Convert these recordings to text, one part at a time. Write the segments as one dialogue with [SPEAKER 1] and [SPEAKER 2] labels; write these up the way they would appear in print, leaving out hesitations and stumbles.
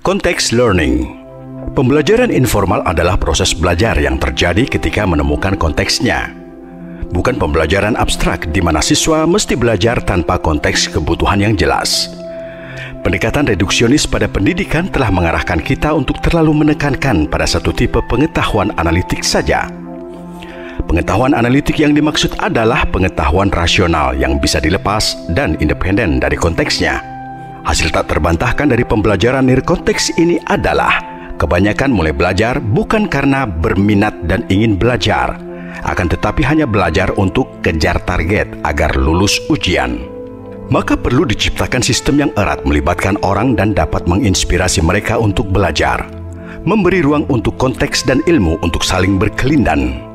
[SPEAKER 1] Konteks learning. Pembelajaran informal adalah proses belajar yang terjadi ketika menemukan konteksnya. Bukan pembelajaran abstrak di mana siswa mesti belajar tanpa konteks kebutuhan yang jelas. Pendekatan reduksionis pada pendidikan telah mengarahkan kita untuk terlalu menekankan pada satu tipe pengetahuan analitik saja. Pengetahuan analitik yang dimaksud adalah pengetahuan rasional yang bisa dilepas dan independen dari konteksnya. Hasil tak terbantahkan dari pembelajaran nirkonteks ini adalah kebanyakan mulai belajar bukan karena berminat dan ingin belajar, akan tetapi hanya belajar untuk kejar target agar lulus ujian. Maka perlu diciptakan sistem yang erat melibatkan orang dan dapat menginspirasi mereka untuk belajar, memberi ruang untuk konteks dan ilmu untuk saling berkelindan.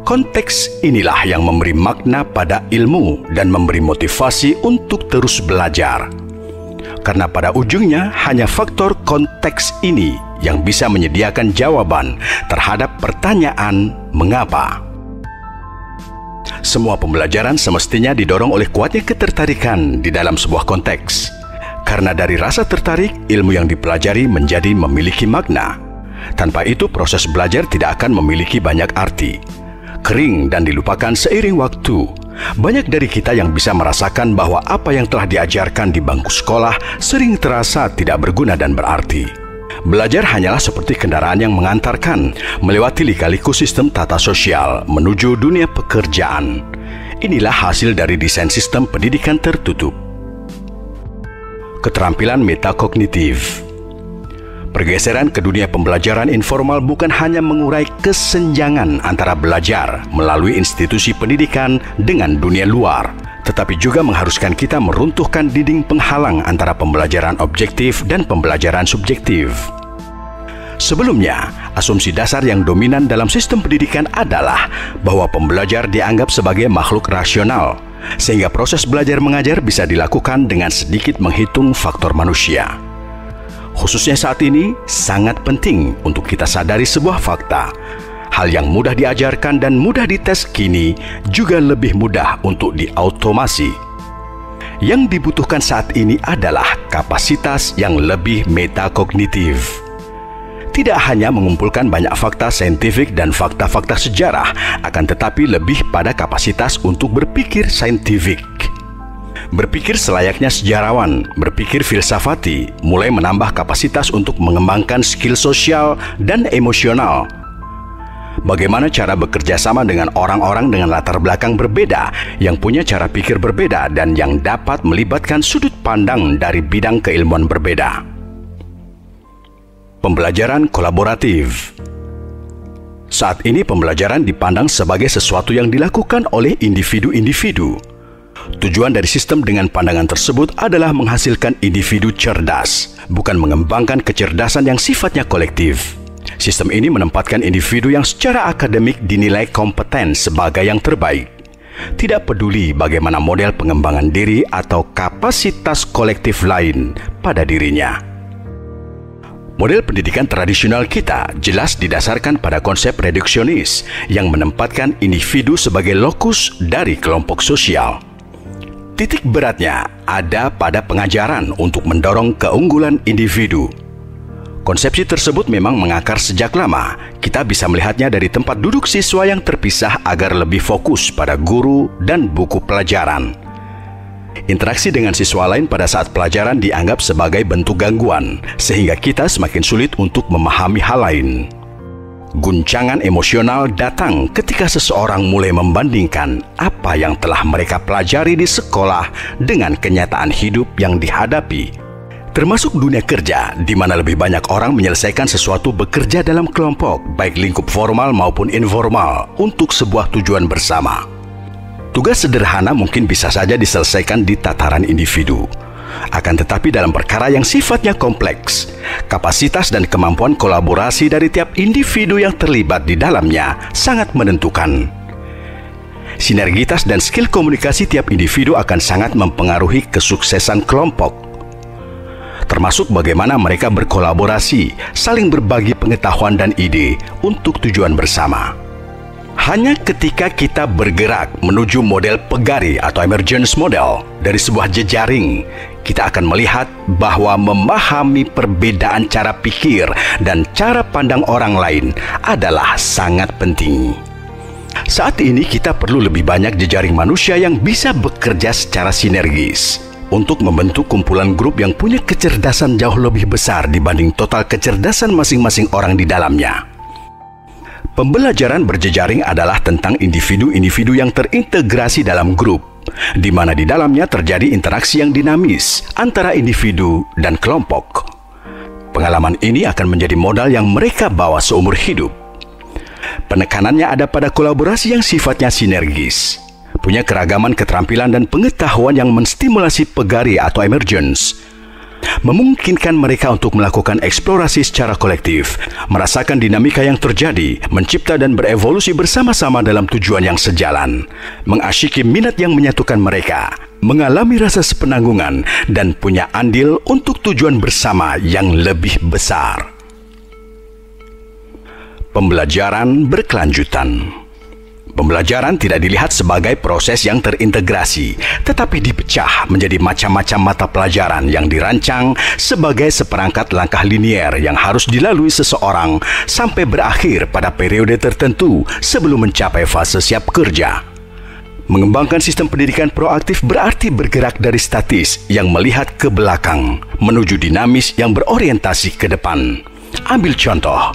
[SPEAKER 1] Konteks inilah yang memberi makna pada ilmu dan memberi motivasi untuk terus belajar. Karena pada ujungnya hanya faktor konteks ini yang bisa menyediakan jawaban terhadap pertanyaan mengapa. Semua pembelajaran semestinya didorong oleh kuatnya ketertarikan di dalam sebuah konteks. Karena dari rasa tertarik, ilmu yang dipelajari menjadi memiliki makna. Tanpa itu, proses belajar tidak akan memiliki banyak arti. Kering dan dilupakan seiring waktu. Banyak dari kita yang bisa merasakan bahwa apa yang telah diajarkan di bangku sekolah sering terasa tidak berguna dan berarti. Belajar hanyalah seperti kendaraan yang mengantarkan melewati lika-liku sistem tata sosial menuju dunia pekerjaan. Inilah hasil dari desain sistem pendidikan tertutup. Keterampilan metakognitif. Pergeseran ke dunia pembelajaran informal bukan hanya mengurai kesenjangan antara belajar melalui institusi pendidikan dengan dunia luar, tetapi juga mengharuskan kita meruntuhkan dinding penghalang antara pembelajaran objektif dan pembelajaran subjektif. Sebelumnya, asumsi dasar yang dominan dalam sistem pendidikan adalah bahwa pembelajar dianggap sebagai makhluk rasional, sehingga proses belajar mengajar bisa dilakukan dengan sedikit menghitung faktor manusia. Khususnya saat ini, sangat penting untuk kita sadari sebuah fakta. Hal yang mudah diajarkan dan mudah dites kini juga lebih mudah untuk diautomasi. Yang dibutuhkan saat ini adalah kapasitas yang lebih metakognitif. Tidak hanya mengumpulkan banyak fakta saintifik dan fakta-fakta sejarah, akan tetapi lebih pada kapasitas untuk berpikir saintifik. Berpikir selayaknya sejarawan, berpikir filsafati, mulai menambah kapasitas untuk mengembangkan skill sosial dan emosional. Bagaimana cara bekerja sama dengan orang-orang dengan latar belakang berbeda, yang punya cara pikir berbeda dan yang dapat melibatkan sudut pandang dari bidang keilmuan berbeda. Pembelajaran kolaboratif. Saat ini pembelajaran dipandang sebagai sesuatu yang dilakukan oleh individu-individu. Tujuan dari sistem dengan pandangan tersebut adalah menghasilkan individu cerdas, bukan mengembangkan kecerdasan yang sifatnya kolektif. Sistem ini menempatkan individu yang secara akademik dinilai kompeten sebagai yang terbaik. Tidak peduli bagaimana model pengembangan diri atau kapasitas kolektif lain pada dirinya. Model pendidikan tradisional kita jelas didasarkan pada konsep reduksionis yang menempatkan individu sebagai lokus dari kelompok sosial. Titik beratnya ada pada pengajaran untuk mendorong keunggulan individu. Konsepsi tersebut memang mengakar sejak lama. Kita bisa melihatnya dari tempat duduk siswa yang terpisah agar lebih fokus pada guru dan buku pelajaran. Interaksi dengan siswa lain pada saat pelajaran dianggap sebagai bentuk gangguan, sehingga kita semakin sulit untuk memahami hal lain. Guncangan emosional datang ketika seseorang mulai membandingkan apa yang telah mereka pelajari di sekolah dengan kenyataan hidup yang dihadapi. Termasuk dunia kerja, di mana lebih banyak orang menyelesaikan sesuatu bekerja dalam kelompok, baik lingkup formal maupun informal, untuk sebuah tujuan bersama. Tugas sederhana mungkin bisa saja diselesaikan di tataran individu. Akan tetapi dalam perkara yang sifatnya kompleks, kapasitas dan kemampuan kolaborasi dari tiap individu yang terlibat di dalamnya sangat menentukan. Sinergitas dan skill komunikasi tiap individu akan sangat mempengaruhi kesuksesan kelompok. Termasuk bagaimana mereka berkolaborasi, saling berbagi pengetahuan dan ide untuk tujuan bersama. Hanya ketika kita bergerak menuju model pegari atau emergence model dari sebuah jejaring, kita akan melihat bahwa memahami perbedaan cara pikir dan cara pandang orang lain adalah sangat penting. Saat ini kita perlu lebih banyak jejaring manusia yang bisa bekerja secara sinergis untuk membentuk kumpulan grup yang punya kecerdasan jauh lebih besar dibanding total kecerdasan masing-masing orang di dalamnya. Pembelajaran berjejaring adalah tentang individu-individu yang terintegrasi dalam grup, di mana di dalamnya terjadi interaksi yang dinamis antara individu dan kelompok. Pengalaman ini akan menjadi modal yang mereka bawa seumur hidup. Penekanannya ada pada kolaborasi yang sifatnya sinergis, punya keragaman keterampilan dan pengetahuan yang menstimulasi pegari atau emergence, memungkinkan mereka untuk melakukan eksplorasi secara kolektif, merasakan dinamika yang terjadi, mencipta dan berevolusi bersama-sama dalam tujuan yang sejalan, mengasyiki minat yang menyatukan mereka, mengalami rasa sepenanggungan, dan punya andil untuk tujuan bersama yang lebih besar. Pembelajaran berkelanjutan. Pembelajaran tidak dilihat sebagai proses yang terintegrasi, tetapi dipecah menjadi macam-macam mata pelajaran yang dirancang sebagai seperangkat langkah linier yang harus dilalui seseorang sampai berakhir pada periode tertentu sebelum mencapai fase siap kerja. Mengembangkan sistem pendidikan proaktif berarti bergerak dari statis yang melihat ke belakang menuju dinamis yang berorientasi ke depan. Ambil contoh.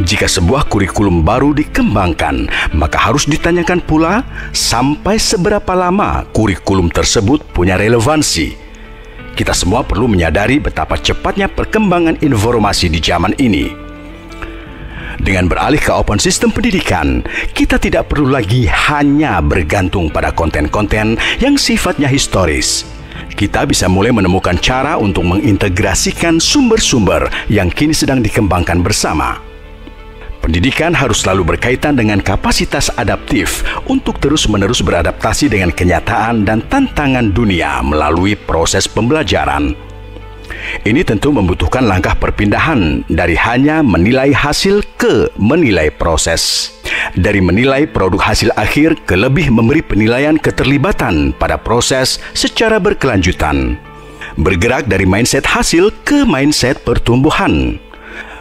[SPEAKER 1] Jika sebuah kurikulum baru dikembangkan, maka harus ditanyakan pula sampai seberapa lama kurikulum tersebut punya relevansi. Kita semua perlu menyadari betapa cepatnya perkembangan informasi di zaman ini. Dengan beralih ke open system pendidikan, kita tidak perlu lagi hanya bergantung pada konten-konten yang sifatnya historis. Kita bisa mulai menemukan cara untuk mengintegrasikan sumber-sumber yang kini sedang dikembangkan bersama. Pendidikan harus selalu berkaitan dengan kapasitas adaptif untuk terus-menerus beradaptasi dengan kenyataan dan tantangan dunia melalui proses pembelajaran. Ini tentu membutuhkan langkah perpindahan dari hanya menilai hasil ke menilai proses. Dari menilai produk hasil akhir ke lebih memberi penilaian keterlibatan pada proses secara berkelanjutan. Bergerak dari mindset hasil ke mindset pertumbuhan.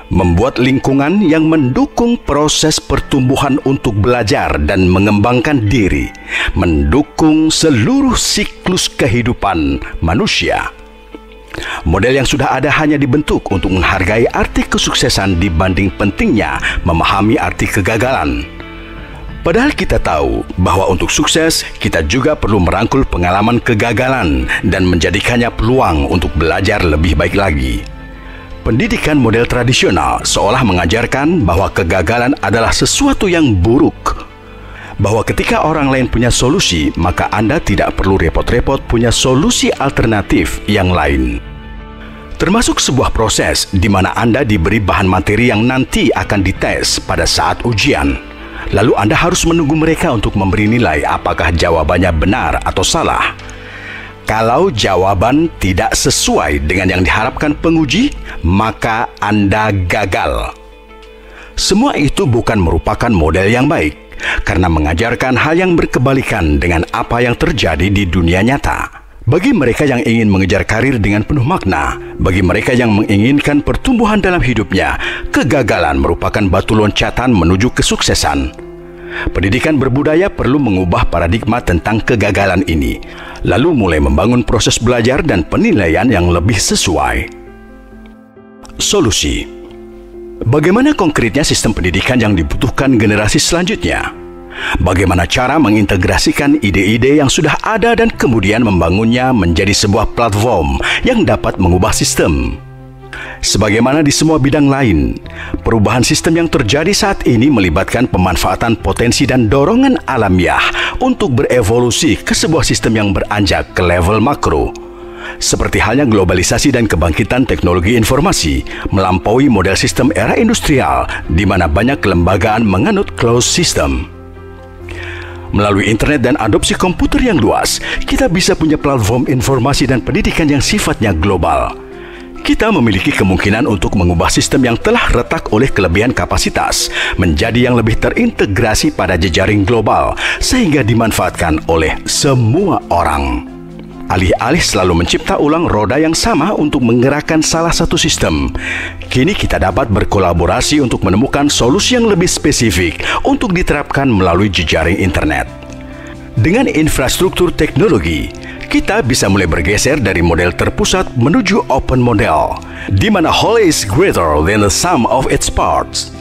[SPEAKER 1] Membuat lingkungan yang mendukung proses pertumbuhan untuk belajar dan mengembangkan diri, mendukung seluruh siklus kehidupan manusia. Model yang sudah ada hanya dibentuk untuk menghargai arti kesuksesan dibanding pentingnya memahami arti kegagalan. Padahal kita tahu bahwa untuk sukses, kita juga perlu merangkul pengalaman kegagalan dan menjadikannya peluang untuk belajar lebih baik lagi. Pendidikan model tradisional seolah mengajarkan bahwa kegagalan adalah sesuatu yang buruk. Bahwa ketika orang lain punya solusi, maka Anda tidak perlu repot-repot punya solusi alternatif yang lain. Termasuk sebuah proses di mana Anda diberi bahan materi yang nanti akan dites pada saat ujian. Lalu Anda harus menunggu mereka untuk memberi nilai apakah jawabannya benar atau salah. Kalau jawaban tidak sesuai dengan yang diharapkan penguji, maka Anda gagal. Semua itu bukan merupakan model yang baik, karena mengajarkan hal yang berkebalikan dengan apa yang terjadi di dunia nyata. Bagi mereka yang ingin mengejar karir dengan penuh makna, bagi mereka yang menginginkan pertumbuhan dalam hidupnya, kegagalan merupakan batu loncatan menuju kesuksesan. Pendidikan berbudaya perlu mengubah paradigma tentang kegagalan ini, lalu mulai membangun proses belajar dan penilaian yang lebih sesuai. Solusi. Bagaimana konkretnya sistem pendidikan yang dibutuhkan generasi selanjutnya? Bagaimana cara mengintegrasikan ide-ide yang sudah ada dan kemudian membangunnya menjadi sebuah platform yang dapat mengubah sistem? Sebagaimana di semua bidang lain, perubahan sistem yang terjadi saat ini melibatkan pemanfaatan potensi dan dorongan alamiah untuk berevolusi ke sebuah sistem yang beranjak ke level makro. Seperti halnya globalisasi dan kebangkitan teknologi informasi melampaui model sistem era industrial di mana banyak kelembagaan menganut closed system. Melalui internet dan adopsi komputer yang luas, kita bisa punya platform informasi dan pendidikan yang sifatnya global. Kita memiliki kemungkinan untuk mengubah sistem yang telah retak oleh kelebihan kapasitas menjadi yang lebih terintegrasi pada jejaring global sehingga dimanfaatkan oleh semua orang. Alih-alih selalu mencipta ulang roda yang sama untuk menggerakkan salah satu sistem, kini kita dapat berkolaborasi untuk menemukan solusi yang lebih spesifik untuk diterapkan melalui jejaring internet. Dengan infrastruktur teknologi, kita bisa mulai bergeser dari model terpusat menuju open model, di mana whole is greater than the sum of its parts.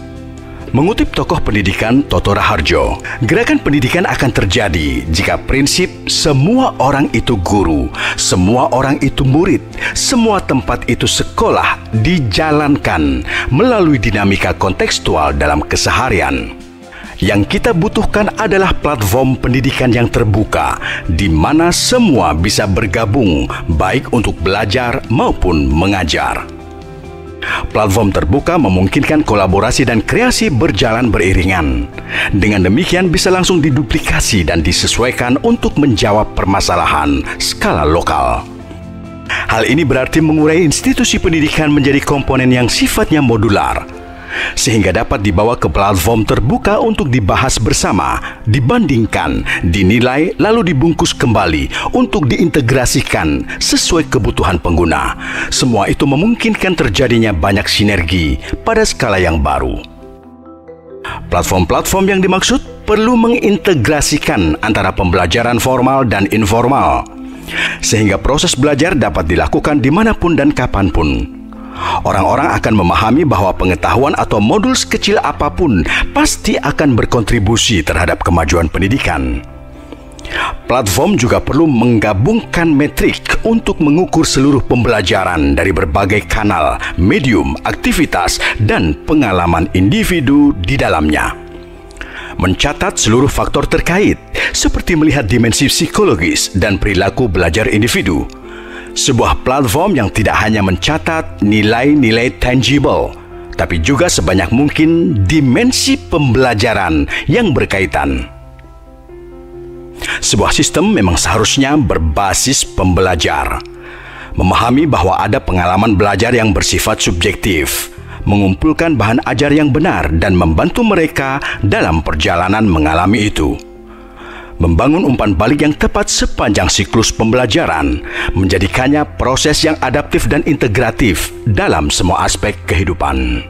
[SPEAKER 1] Mengutip tokoh pendidikan Toto Raharjo, gerakan pendidikan akan terjadi jika prinsip semua orang itu guru, semua orang itu murid, semua tempat itu sekolah dijalankan melalui dinamika kontekstual dalam keseharian. Yang kita butuhkan adalah platform pendidikan yang terbuka, di mana semua bisa bergabung, baik untuk belajar maupun mengajar. Platform terbuka memungkinkan kolaborasi dan kreasi berjalan beriringan. Dengan demikian bisa langsung diduplikasi dan disesuaikan untuk menjawab permasalahan skala lokal. Hal ini berarti mengurai institusi pendidikan menjadi komponen yang sifatnya modular, sehingga dapat dibawa ke platform terbuka untuk dibahas bersama, dibandingkan, dinilai, lalu dibungkus kembali untuk diintegrasikan sesuai kebutuhan pengguna. Semua itu memungkinkan terjadinya banyak sinergi pada skala yang baru. Platform-platform yang dimaksud perlu mengintegrasikan antara pembelajaran formal dan informal, sehingga proses belajar dapat dilakukan dimanapun dan kapanpun. Orang-orang akan memahami bahwa pengetahuan atau modul sekecil apapun pasti akan berkontribusi terhadap kemajuan pendidikan. Platform juga perlu menggabungkan metrik untuk mengukur seluruh pembelajaran dari berbagai kanal, medium, aktivitas, dan pengalaman individu di dalamnya. Mencatat seluruh faktor terkait, seperti melihat dimensi psikologis dan perilaku belajar individu. Sebuah platform yang tidak hanya mencatat nilai-nilai tangible, tapi juga sebanyak mungkin dimensi pembelajaran yang berkaitan. Sebuah sistem memang seharusnya berbasis pembelajar, memahami bahwa ada pengalaman belajar yang bersifat subjektif, mengumpulkan bahan ajar yang benar dan membantu mereka dalam perjalanan mengalami itu. Membangun umpan balik yang tepat sepanjang siklus pembelajaran, menjadikannya proses yang adaptif dan integratif dalam semua aspek kehidupan.